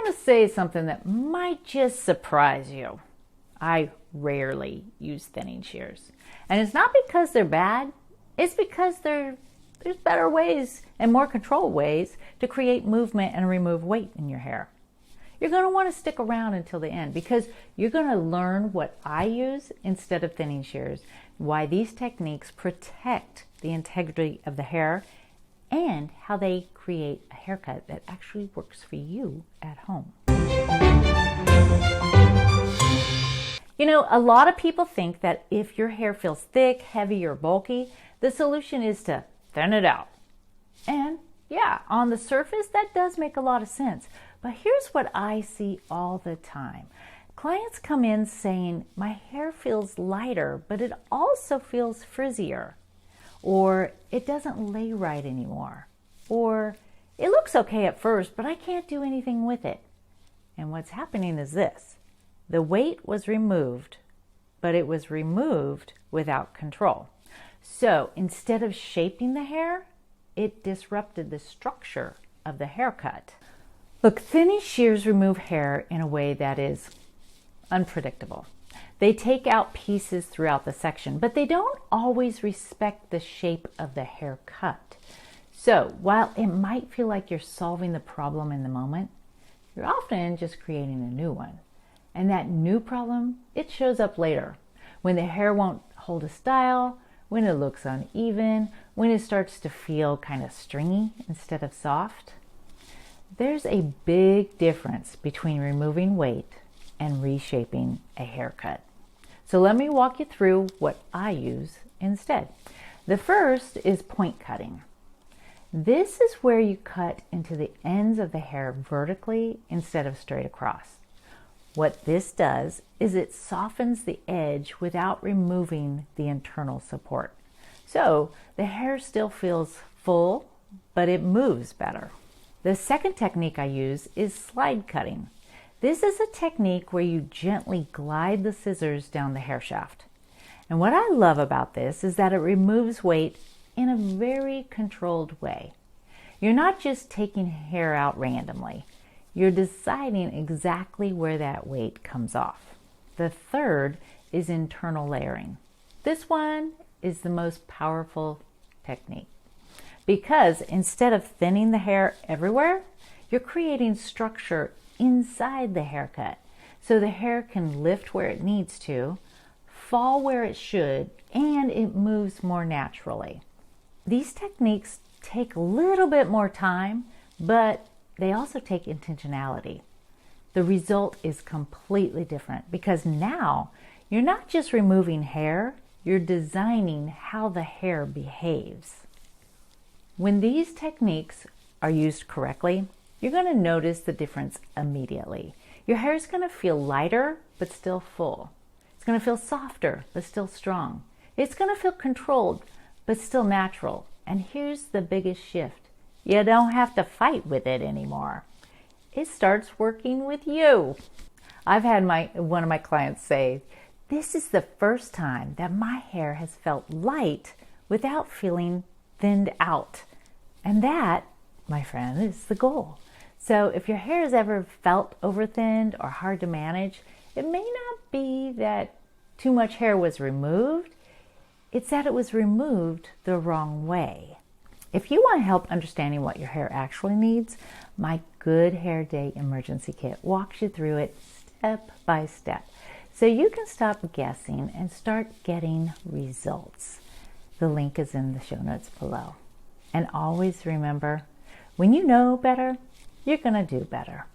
going to say something that might just surprise you. I rarely use thinning shears. And it's not because they're bad, it's because there's better ways and more controlled ways to create movement and remove weight in your hair. You're going to want to stick around until the end because you're going to learn what I use instead of thinning shears, why these techniques protect the integrity of the hair, and how they create a haircut that actually works for you at home. You know, a lot of people think that if your hair feels thick, heavy, or bulky, the solution is to thin it out. And yeah, on the surface, that does make a lot of sense. But here's what I see all the time. Clients come in saying, my hair feels lighter, but it also feels frizzier. Or it doesn't lay right anymore. Or it looks okay at first, but I can't do anything with it. And what's happening is this. The weight was removed, but it was removed without control. So instead of shaping the hair, it disrupted the structure of the haircut. Look, thinning shears remove hair in a way that is unpredictable. They take out pieces throughout the section, but they don't always respect the shape of the haircut. So while it might feel like you're solving the problem in the moment, you're often just creating a new one. And that new problem, it shows up later, when the hair won't hold a style, when it looks uneven, when it starts to feel kind of stringy instead of soft. There's a big difference between removing weight and reshaping a haircut. So let me walk you through what I use instead. The first is point cutting. This is where you cut into the ends of the hair vertically instead of straight across. What this does is it softens the edge without removing the internal support. So the hair still feels full, but it moves better. The second technique I use is slide cutting. This is a technique where you gently glide the scissors down the hair shaft. And what I love about this is that it removes weight in a very controlled way. You're not just taking hair out randomly. You're deciding exactly where that weight comes off. The third is internal layering. This one is the most powerful technique because instead of thinning the hair everywhere, you're creating structure inside the haircut so the hair can lift where it needs to, fall where it should, and it moves more naturally. These techniques take a little bit more time, but they also take intentionality. The result is completely different because now you're not just removing hair, you're designing how the hair behaves. When these techniques are used correctly, you're going to notice the difference immediately. Your hair is going to feel lighter, but still full. It's going to feel softer, but still strong. It's going to feel controlled, but still natural. And here's the biggest shift. You don't have to fight with it anymore. It starts working with you. I've had one of my clients say, this is the first time that my hair has felt light without feeling thinned out. And that, my friend, is the goal. So if your hair has ever felt over-thinned or hard to manage, it may not be that too much hair was removed. It's that it was removed the wrong way. If you want help understanding what your hair actually needs, my Good Hair Day Emergency Kit walks you through it step by step, so you can stop guessing and start getting results. The link is in the show notes below. And always remember, when you know better, you're going to do better.